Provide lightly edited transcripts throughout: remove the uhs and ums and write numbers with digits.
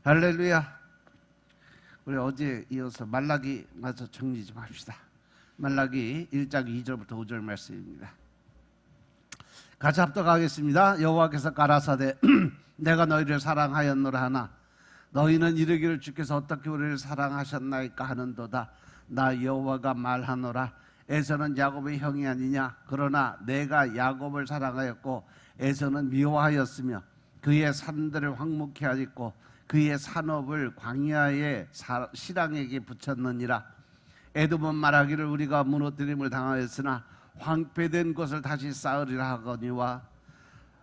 할렐루야. 우리 어제 이어서 말라기 마저 정리 좀 합시다. 말라기 1장 2절부터 5절 말씀입니다. 같이 합독하겠습니다. 여호와께서 가라사대 내가 너희를 사랑하였노라 하나 너희는 이르기를 주께서 어떻게 우리를 사랑하셨나이까 하는도다. 나 여호와가 말하노라 에서는 야곱의 형이 아니냐. 그러나 내가 야곱을 사랑하였고 에서는 미워하였으며 그의 산들을 황무케 하였고 그의 산업을 광야의 실랑에게 붙였느니라. 에돔은 말하기를 우리가 무너뜨림을 당하였으나 황폐된 것을 다시 쌓으리라 하거니와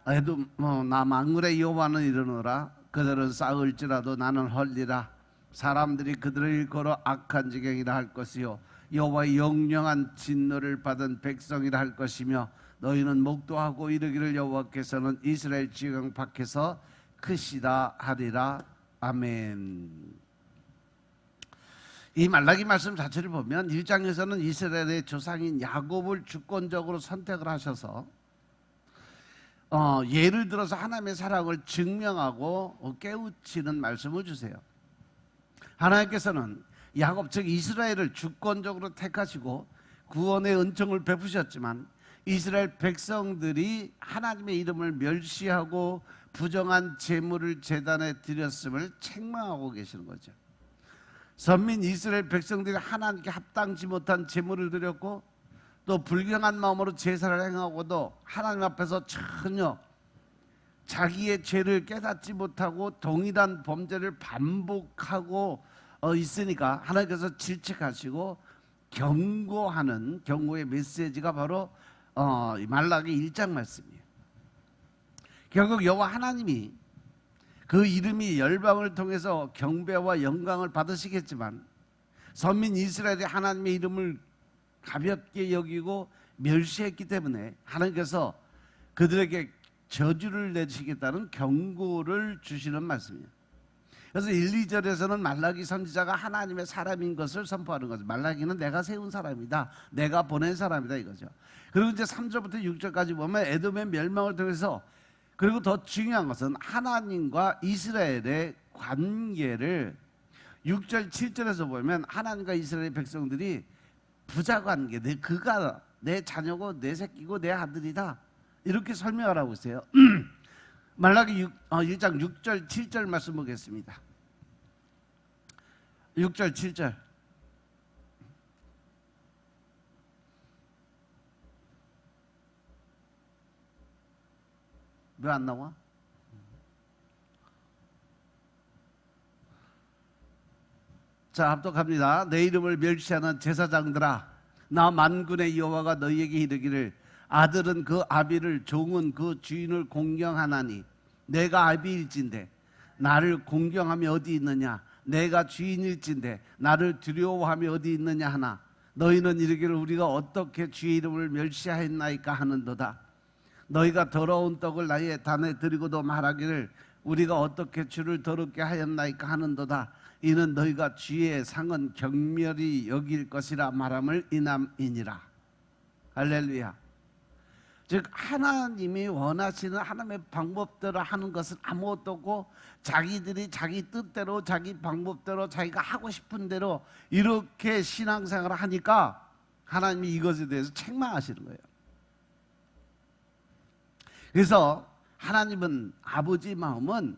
에돔 나 만군의 여호와는 이르노라 그들은 쌓을지라도 나는 헐리라. 사람들이 그들을 일컬어 악한 지경이라 할 것이요 여호와의 영영한 진노를 받은 백성이라 할 것이며 너희는 목도하고 이르기를 여호와께서는 이스라엘 지경 밖에서 크시다 하리라. 아멘. 이 말라기 말씀 자체를 보면 1장에서는 이스라엘의 조상인 야곱을 주권적으로 선택을 하셔서 예를 들어서 하나님의 사랑을 증명하고 깨우치는 말씀을 주세요. 하나님께서는 야곱 즉 이스라엘을 주권적으로 택하시고 구원의 은총을 베푸셨지만 이스라엘 백성들이 하나님의 이름을 멸시하고 부정한 제물을 제단에 드렸음을 책망하고 계시는 거죠. 선민 이스라엘 백성들이 하나님께 합당치 못한 제물을 드렸고 또 불경한 마음으로 제사를 행하고도 하나님 앞에서 전혀 자기의 죄를 깨닫지 못하고 동일한 범죄를 반복하고 있으니까 하나님께서 질책하시고 경고하는 경고의 메시지가 바로 말라기 1장 말씀이에요. 결국 여호와 하나님이 그 이름이 열방을 통해서 경배와 영광을 받으시겠지만 선민 이스라엘이 하나님의 이름을 가볍게 여기고 멸시했기 때문에 하나님께서 그들에게 저주를 내리시겠다는 경고를 주시는 말씀이에요. 그래서 1, 2절에서는 말라기 선지자가 하나님의 사람인 것을 선포하는 거죠. 말라기는 내가 세운 사람이다, 내가 보낸 사람이다 이거죠. 그리고 이제 3절부터 6절까지 보면 에돔의 멸망을 통해서 그리고 더 중요한 것은 하나님과 이스라엘의 관계를 6절 7절에서 보면 하나님과 이스라엘 백성들이 부자관계, 그가 내 자녀고 내 새끼고 내 아들이다 이렇게 설명을 하고 있어요. 말라기 1장 6절 7절 말씀 보겠습니다. 6절 7절 왜 안 나와? 자, 합독합니다. 내 이름을 멸시하는 제사장들아 나 만군의 여호와가 너희에게 이르기를 아들은 그 아비를 종은 그 주인을 공경하나니 내가 아비일진데 나를 공경함이 어디 있느냐. 내가 주인일진데 나를 두려워함이 어디 있느냐 하나 너희는 이르기를 우리가 어떻게 주의 이름을 멸시하였나이까 하는도다. 너희가 더러운 떡을 나의 단에 드리고도 말하기를 우리가 어떻게 주를 더럽게 하였나이까 하는도다. 이는 너희가 주의 상은 경멸히 여길 것이라 말함을 인함이니라. 할렐루야. 즉 하나님이 원하시는 하나님의 방법대로 하는 것은 아무것도 없고 자기들이 자기 뜻대로 자기 방법대로 자기가 하고 싶은 대로 이렇게 신앙생활을 하니까 하나님이 이것에 대해서 책망하시는 거예요. 그래서 하나님은 아버지 마음은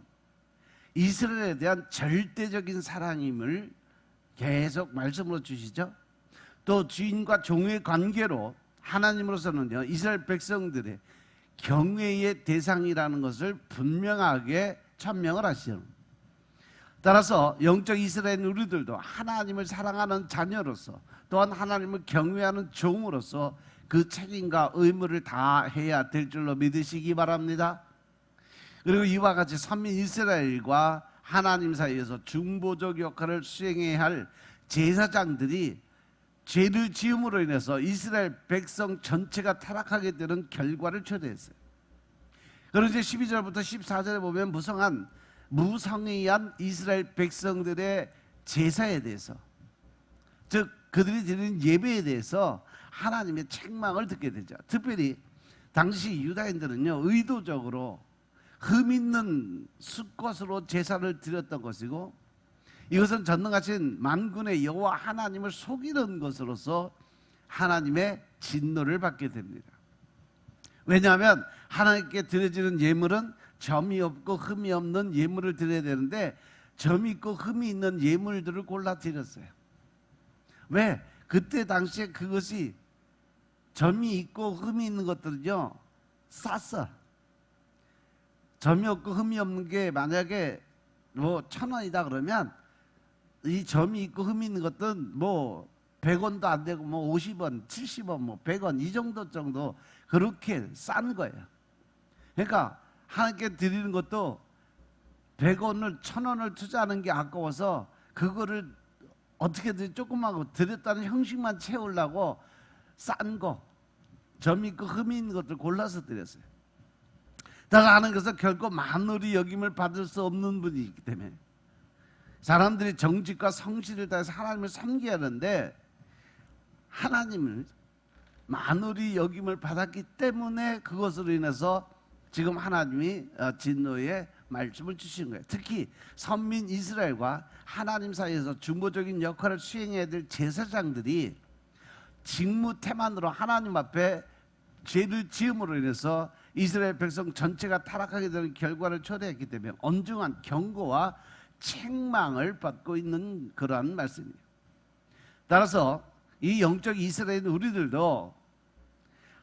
이스라엘에 대한 절대적인 사랑임을 계속 말씀으로 주시죠. 또 주인과 종의 관계로 하나님으로서는요 이스라엘 백성들의 경외의 대상이라는 것을 분명하게 천명을 하시죠. 따라서 영적 이스라엘 우리들도 하나님을 사랑하는 자녀로서 또한 하나님을 경외하는 종으로서 그 책임과 의무를 다해야 될 줄로 믿으시기 바랍니다. 그리고 이와 같이 선민 이스라엘과 하나님 사이에서 중보적 역할을 수행해야 할 제사장들이 죄를 지음으로 인해서 이스라엘 백성 전체가 타락하게 되는 결과를 초래했어요. 그리고 이제 12절부터 14절에 보면 무성의한 이스라엘 백성들의 제사에 대해서 즉 그들이 드리는 예배에 대해서 하나님의 책망을 듣게 되죠. 특별히 당시 유다인들은요 의도적으로 흠 있는 수컷으로 제사를 드렸던 것이고, 이것은 전능하신 만군의 여호와 하나님을 속이는 것으로서 하나님의 진노를 받게 됩니다. 왜냐하면 하나님께 드려지는 예물은 점이 없고 흠이 없는 예물을 드려야 되는데 점이 있고 흠이 있는 예물들을 골라 드렸어요. 왜? 그때 당시에 그것이 점이 있고 흠이 있는 것들은요 쌌어. 점이 없고 흠이 없는 게 만약에 뭐 1,000원이다 그러면 이 점이 있고 흠이 있는 것들은 뭐 100원도 안 되고 뭐 50원, 70원, 뭐 100원 이 정도 그렇게 싼 거예요. 그러니까 하나님께 드리는 것도 100원을 1,000원을 투자하는 게 아까워서 그거를 어떻게든 조금만 드렸다는 형식만 채우려고 싼 거, 점 있고 흠이 있는 것들 골라서 드렸어요. 다가 하는 것은 결코 만홀히 여김을 받을 수 없는 분이기 때문에 사람들이 정직과 성실을 다해서 하나님을 섬겨야 하는데 하나님을 만홀히 여김을 받았기 때문에 그것으로 인해서 지금 하나님이 진노의 말씀을 주신 거예요. 특히 선민 이스라엘과 하나님 사이에서 중보적인 역할을 수행해야 될 제사장들이 직무 태만으로 하나님 앞에 죄를 지음으로 인해서 이스라엘 백성 전체가 타락하게 되는 결과를 초래했기 때문에 엄중한 경고와 책망을 받고 있는 그러한 말씀이에요. 따라서 이 영적 이스라엘 우리들도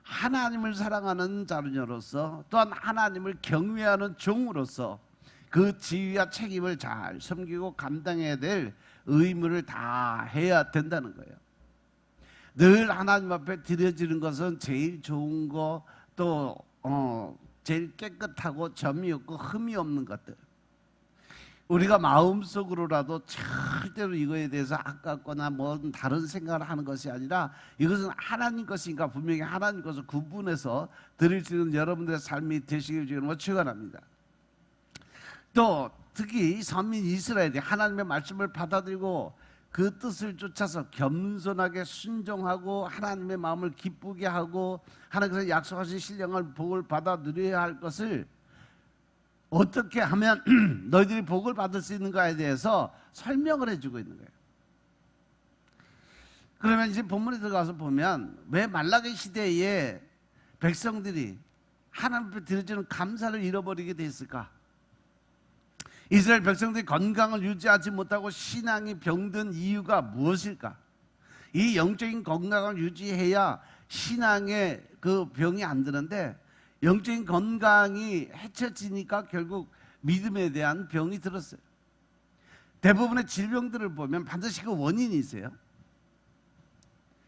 하나님을 사랑하는 자녀로서 또한 하나님을 경외하는 종으로서 그 지위와 책임을 잘 섬기고 감당해야 될 의무를 다 해야 된다는 거예요. 늘 하나님 앞에 드려지는 것은 제일 좋은 거, 또 제일 깨끗하고 점이 없고 흠이 없는 것들. 우리가 마음속으로라도 절대로 이거에 대해서 아깝거나 뭐 다른 생각을 하는 것이 아니라 이것은 하나님 것이니까 분명히 하나님 것을 구분해서 드릴 수 있는 여러분들의 삶이 되시길 주님으로 축원합니다. 또 특히 선민 이스라엘이 하나님의 말씀을 받아들이고 그 뜻을 쫓아서 겸손하게 순종하고 하나님의 마음을 기쁘게 하고 하나님께서 약속하신 신령한 복을 받아 누려야 할 것을 어떻게 하면 너희들이 복을 받을 수 있는가에 대해서 설명을 해주고 있는 거예요. 그러면 이제 본문에 들어가서 보면 왜 말라기 시대에 백성들이 하나님 앞에 드려지는 감사를 잃어버리게 됐을까? 이스라엘 백성들이 건강을 유지하지 못하고 신앙이 병든 이유가 무엇일까? 이 영적인 건강을 유지해야 신앙의 그 병이 안 드는데 영적인 건강이 해쳐지니까 결국 믿음에 대한 병이 들었어요. 대부분의 질병들을 보면 반드시 그 원인이 있어요.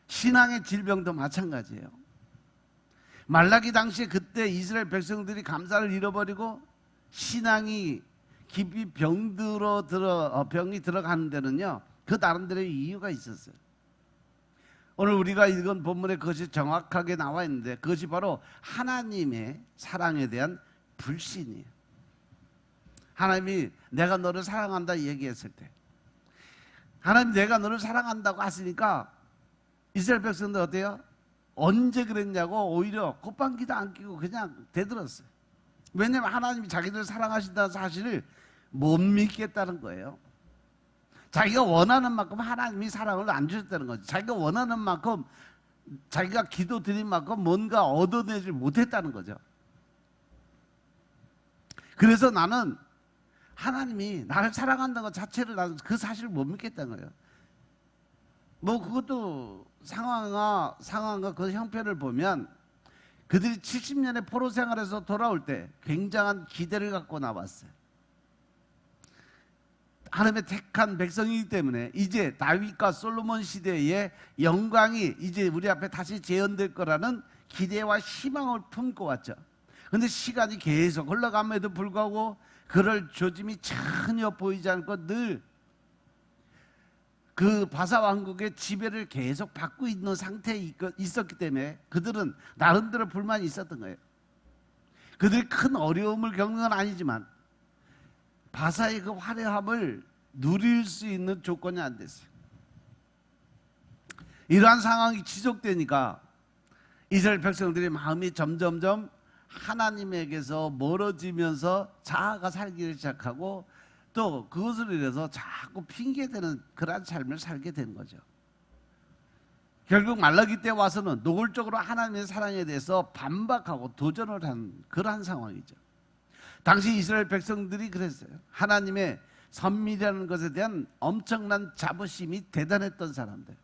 신앙의 질병도 마찬가지예요. 말라기 당시에 그때 이스라엘 백성들이 감사를 잃어버리고 신앙이 깊이 병이 들어가는 데는요 그 나름대로의 이유가 있었어요. 오늘 우리가 읽은 본문에 그것이 정확하게 나와 있는데 그것이 바로 하나님의 사랑에 대한 불신이에요. 하나님이 내가 너를 사랑한다 얘기했을 때 하나님 내가 너를 사랑한다고 하시니까 이스라엘 백성들 어때요? 언제 그랬냐고 오히려 콧방귀도 안 끼고 그냥 대들었어요. 왜냐하면 하나님이 자기들 사랑하신다는 사실을 못 믿겠다는 거예요. 자기가 원하는 만큼 하나님이 사랑을 안 주셨다는 거죠. 자기가 원하는 만큼 자기가 기도 드린 만큼 뭔가 얻어내지 못했다는 거죠. 그래서 나는 하나님이 나를 사랑한다는 것 자체를 나는 그 사실을 못 믿겠다는 거예요. 뭐 그것도 상황과 그 형편을 보면 그들이 70년의 포로 생활에서 돌아올 때 굉장한 기대를 갖고 나왔어요. 하나님의 택한 백성이기 때문에 이제 다윗과 솔로몬 시대의 영광이 이제 우리 앞에 다시 재현될 거라는 기대와 희망을 품고 왔죠. 그런데 시간이 계속 흘러감에도 불구하고 그럴 조짐이 전혀 보이지 않고 늘 그 바사 왕국의 지배를 계속 받고 있는 상태에 있었기 때문에 그들은 나름대로 불만이 있었던 거예요. 그들이 큰 어려움을 겪는 건 아니지만 바사의 그 화려함을 누릴 수 있는 조건이 안 됐어요. 이러한 상황이 지속되니까 이스라엘 백성들의 마음이 점점점 하나님에게서 멀어지면서 자아가 살기 시작하고 또 그것을 인해서 자꾸 핑계대는 그러한 삶을 살게 된 거죠. 결국 말라기 때 와서는 노골적으로 하나님의 사랑에 대해서 반박하고 도전을 한 그러한 상황이죠. 당시 이스라엘 백성들이 그랬어요. 하나님의 선미라는 것에 대한 엄청난 자부심이 대단했던 사람들.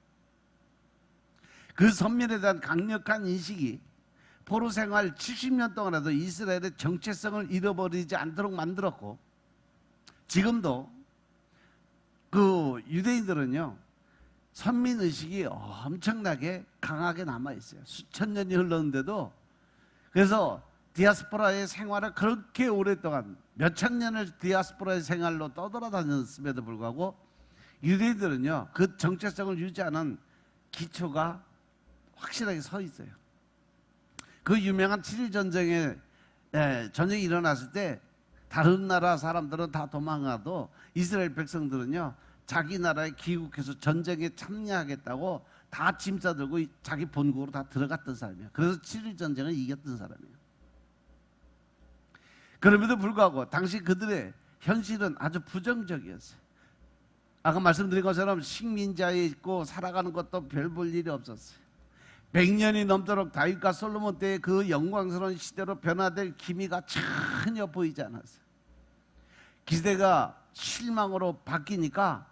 그 선밀에 대한 강력한 인식이 포로 생활 70년 동안에도 이스라엘의 정체성을 잃어버리지 않도록 만들었고, 지금도 그 유대인들은요 선민의식이 엄청나게 강하게 남아있어요. 수천 년이 흘렀는데도. 그래서 디아스포라의 생활을 그렇게 오랫동안 몇천 년을 디아스포라의 생활로 떠돌아다녔음에도 불구하고 유대인들은요 그 정체성을 유지하는 기초가 확실하게 서 있어요. 그 유명한 7일 전쟁에 전쟁이 일어났을 때 다른 나라 사람들은 다 도망가도 이스라엘 백성들은요 자기 나라에 귀국해서 전쟁에 참여하겠다고 다 짐 싸들고 자기 본국으로 다 들어갔던 사람이에요. 그래서 7일 전쟁을 이겼던 사람이에요. 그럼에도 불구하고 당시 그들의 현실은 아주 부정적이었어요. 아까 말씀드린 것처럼 식민자에 있고 살아가는 것도 별 볼 일이 없었어요. 100년이 넘도록 다윗과 솔로몬 때의 그 영광스러운 시대로 변화될 기미가 전혀 보이지 않았어요. 기대가 실망으로 바뀌니까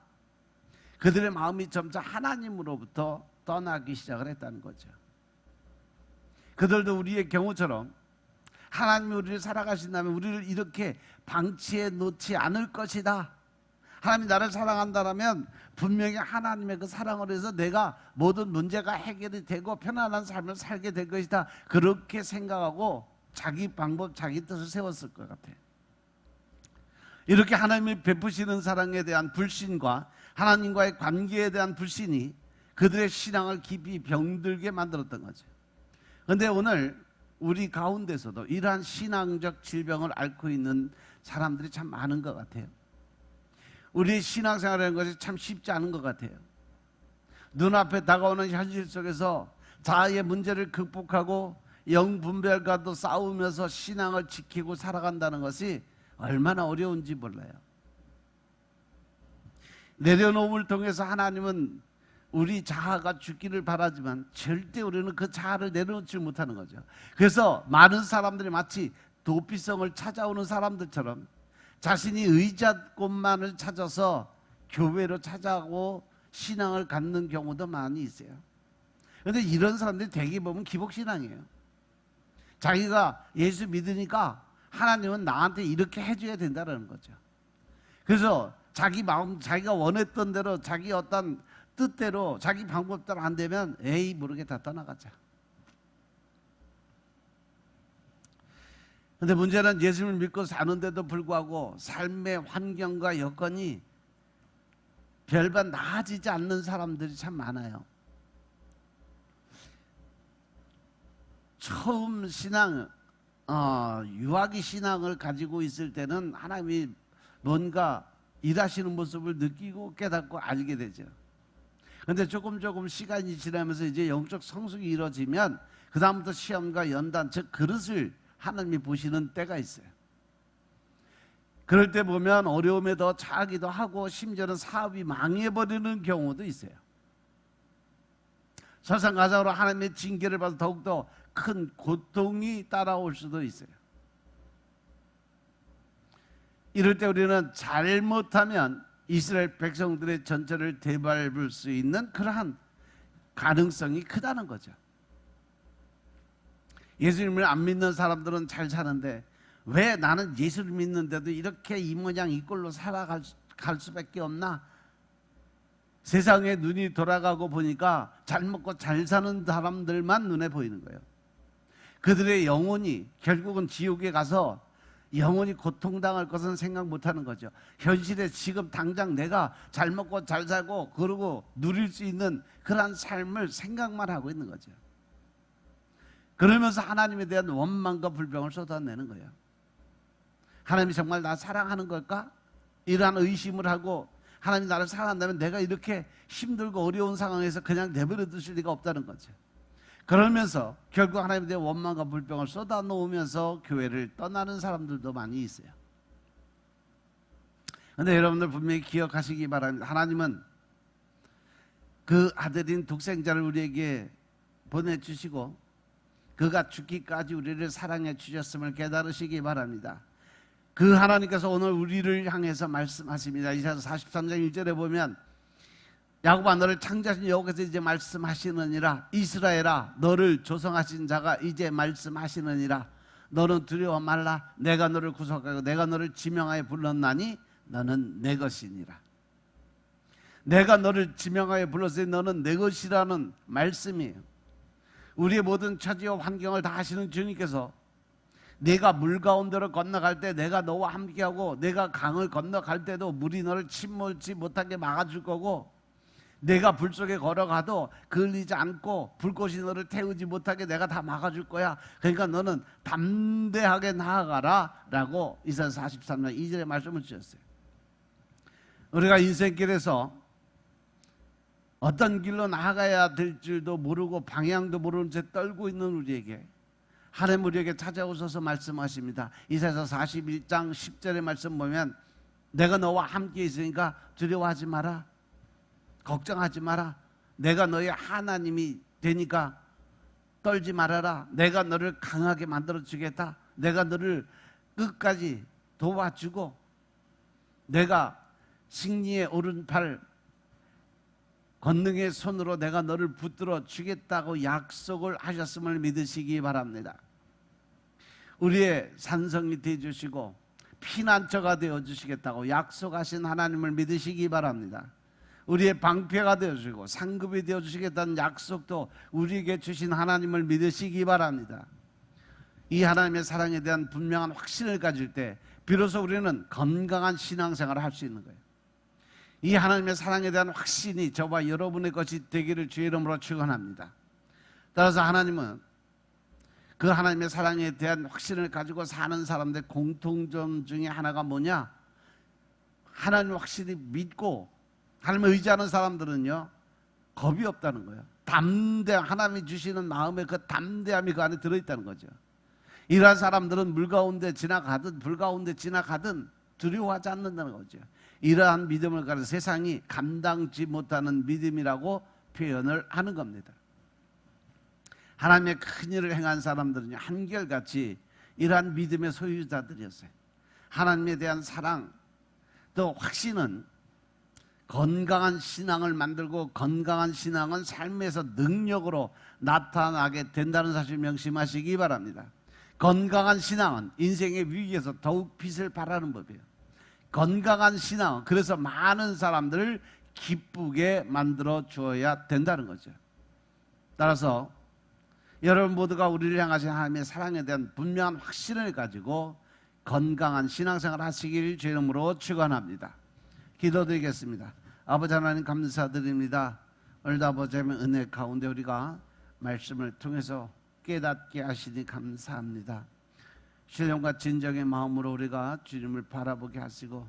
그들의 마음이 점차 하나님으로부터 떠나기 시작을 했다는 거죠. 그들도 우리의 경우처럼 하나님이 우리를 살아가신다면 우리를 이렇게 방치해 놓지 않을 것이다. 하나님이 나를 사랑한다면 분명히 하나님의 그 사랑으로 해서 내가 모든 문제가 해결이 되고 편안한 삶을 살게 될 것이다. 그렇게 생각하고 자기 방법, 자기 뜻을 세웠을 것 같아요. 이렇게 하나님이 베푸시는 사랑에 대한 불신과 하나님과의 관계에 대한 불신이 그들의 신앙을 깊이 병들게 만들었던 거죠. 그런데 오늘 우리 가운데서도 이러한 신앙적 질병을 앓고 있는 사람들이 참 많은 것 같아요. 우리의 신앙생활이라는 것이 참 쉽지 않은 것 같아요. 눈앞에 다가오는 현실 속에서 자아의 문제를 극복하고 영분별과도 싸우면서 신앙을 지키고 살아간다는 것이 얼마나 어려운지 몰라요. 내려놓음을 통해서 하나님은 우리 자아가 죽기를 바라지만 절대 우리는 그 자아를 내려놓지 못하는 거죠. 그래서 많은 사람들이 마치 도피성을 찾아오는 사람들처럼 자신이 의지할 곳만을 찾아서 교회로 찾아오고 신앙을 갖는 경우도 많이 있어요. 그런데 이런 사람들이 대개 보면 기복신앙이에요. 자기가 예수 믿으니까 하나님은 나한테 이렇게 해줘야 된다는 거죠. 그래서 자기 마음, 자기가 원했던 대로 자기 어떤 뜻대로 자기 방법대로 안 되면 에이 모르겠다 떠나가자. 그런데 문제는 예수님을 믿고 사는데도 불구하고 삶의 환경과 여건이 별반 나아지지 않는 사람들이 참 많아요. 처음 신앙, 유아기 신앙을 가지고 있을 때는 하나님이 뭔가 일하시는 모습을 느끼고 깨닫고 알게 되죠. 그런데 조금 시간이 지나면서 이제 영적 성숙이 이루어지면 그 다음부터 시험과 연단, 즉 그릇을 하나님이 보시는 때가 있어요. 그럴 때 보면 어려움에 더 처하기도 하고 심지어는 사업이 망해버리는 경우도 있어요. 설상가상으로 하나님의 징계를 받아 더욱더 큰 고통이 따라올 수도 있어요. 이럴 때 우리는 잘못하면 이스라엘 백성들의 전체를 되밟을 수 있는 그러한 가능성이 크다는 거죠. 예수님을 안 믿는 사람들은 잘 사는데 왜 나는 예수를 믿는데도 이렇게 이 모양 이 꼴로 살아갈 수밖에 없나? 세상에 눈이 돌아가고 보니까 잘 먹고 잘 사는 사람들만 눈에 보이는 거예요. 그들의 영혼이 결국은 지옥에 가서 영원히 고통당할 것은 생각 못하는 거죠. 현실에 지금 당장 내가 잘 먹고 잘 살고 그러고 누릴 수 있는 그러한 삶을 생각만 하고 있는 거죠. 그러면서 하나님에 대한 원망과 불평을 쏟아내는 거예요. 하나님이 정말 나 사랑하는 걸까? 이러한 의심을 하고 하나님 나를 사랑한다면 내가 이렇게 힘들고 어려운 상황에서 그냥 내버려 두실 리가 없다는 거죠. 그러면서 결국 하나님에 대한 원망과 불평을 쏟아놓으면서 교회를 떠나는 사람들도 많이 있어요. 그런데 여러분들 분명히 기억하시기 바랍니다. 하나님은 그 아들인 독생자를 우리에게 보내주시고 그가 죽기까지 우리를 사랑해 주셨음을 깨달으시기 바랍니다. 그 하나님께서 오늘 우리를 향해서 말씀하십니다. 이사야서 43장 1절에 보면 야곱아 너를 창조하신 여호와께서 이제 말씀하시느니라. 이스라엘아 너를 조성하신 자가 이제 말씀하시느니라. 너는 두려워 말라. 내가 너를 구속하고 내가 너를 지명하여 불렀나니 너는 내 것이니라. 내가 너를 지명하여 불렀으니 너는 내 것이라는 말씀이에요. 우리의 모든 처지와 환경을 다 아시는 주님께서 내가 물 가운데로 건너갈 때 내가 너와 함께하고 내가 강을 건너갈 때도 물이 너를 침몰지 못하게 막아줄 거고 내가 불 속에 걸어가도 걸리지 않고 불꽃이 너를 태우지 못하게 내가 다 막아줄 거야. 그러니까 너는 담대하게 나아가라 라고 이사야 43장 2절에 말씀을 주셨어요. 우리가 인생길에서 어떤 길로 나아가야 될 줄도 모르고 방향도 모르는 채 떨고 있는 우리에게 하나님 우리에게 찾아오셔서 말씀하십니다. 이사야서 41장 10절의 말씀 보면 내가 너와 함께 있으니까 두려워하지 마라. 걱정하지 마라. 내가 너의 하나님이 되니까 떨지 말아라. 내가 너를 강하게 만들어 주겠다. 내가 너를 끝까지 도와주고 내가 승리의 오른팔 권능의 손으로 내가 너를 붙들어 주겠다고 약속을 하셨음을 믿으시기 바랍니다. 우리의 산성이 되어주시고 피난처가 되어주시겠다고 약속하신 하나님을 믿으시기 바랍니다. 우리의 방패가 되어주시고 상급이 되어주시겠다는 약속도 우리에게 주신 하나님을 믿으시기 바랍니다. 이 하나님의 사랑에 대한 분명한 확신을 가질 때 비로소 우리는 건강한 신앙생활을 할 수 있는 거예요. 이 하나님의 사랑에 대한 확신이 저와 여러분의 것이 되기를 주의 이름으로 축원합니다. 따라서 하나님은 그 하나님의 사랑에 대한 확신을 가지고 사는 사람들의 공통점 중에 하나가 뭐냐? 하나님을 확실히 믿고 하나님을 의지하는 사람들은요 겁이 없다는 거예요. 하나님이 주시는 마음의 그 담대함이 그 안에 들어있다는 거죠. 이러한 사람들은 물 가운데 지나가든 불 가운데 지나가든 두려워하지 않는다는 거죠. 이러한 믿음을 가지고 세상이 감당지 못하는 믿음이라고 표현을 하는 겁니다. 하나님의 큰 일을 행한 사람들은 한결같이 이러한 믿음의 소유자들이었어요. 하나님에 대한 사랑 또 확신은 건강한 신앙을 만들고 건강한 신앙은 삶에서 능력으로 나타나게 된다는 사실 명심하시기 바랍니다. 건강한 신앙은 인생의 위기에서 더욱 빛을 발하는 법이에요. 건강한 신앙, 그래서 많은 사람들을 기쁘게 만들어 주어야 된다는 거죠. 따라서 여러분 모두가 우리를 향하신 하나님의 사랑에 대한 분명한 확신을 가지고 건강한 신앙생활 하시길 주의 이름으로 축원합니다. 기도드리겠습니다. 아버지 하나님 감사드립니다. 오늘도 아버지 하나님의 은혜 가운데 우리가 말씀을 통해서 깨닫게 하시니 감사합니다. 신령과 진정의 마음으로 우리가 주님을 바라보게 하시고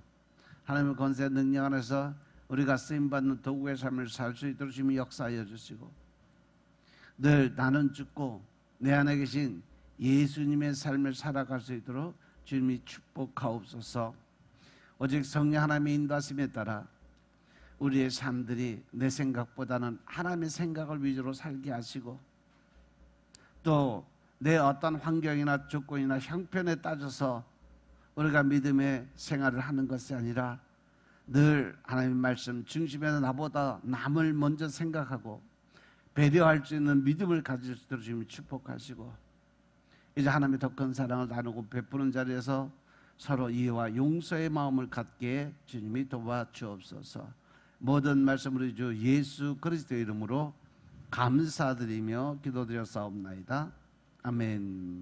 하나님의 권세 능력 안에서 우리가 쓰임받는 도구의 삶을 살 수 있도록 주님이 역사하여 주시고 늘 나는 죽고 내 안에 계신 예수님의 삶을 살아갈 수 있도록 주님이 축복하옵소서. 오직 성령 하나님의 인도하심에 따라 우리의 삶들이 내 생각보다는 하나님의 생각을 위주로 살게 하시고 또 내 어떤 환경이나 조건이나 형편에 따져서 우리가 믿음의 생활을 하는 것이 아니라 늘 하나님의 말씀 중심에서 나보다 남을 먼저 생각하고 배려할 수 있는 믿음을 가질 수 있도록 주님이 축복하시고 이제 하나님의 더 큰 사랑을 나누고 베푸는 자리에서 서로 이해와 용서의 마음을 갖게 주님이 도와주옵소서. 모든 말씀 우리 주 예수 그리스도의 이름으로 감사드리며 기도드렸사옵나이다. 아멘.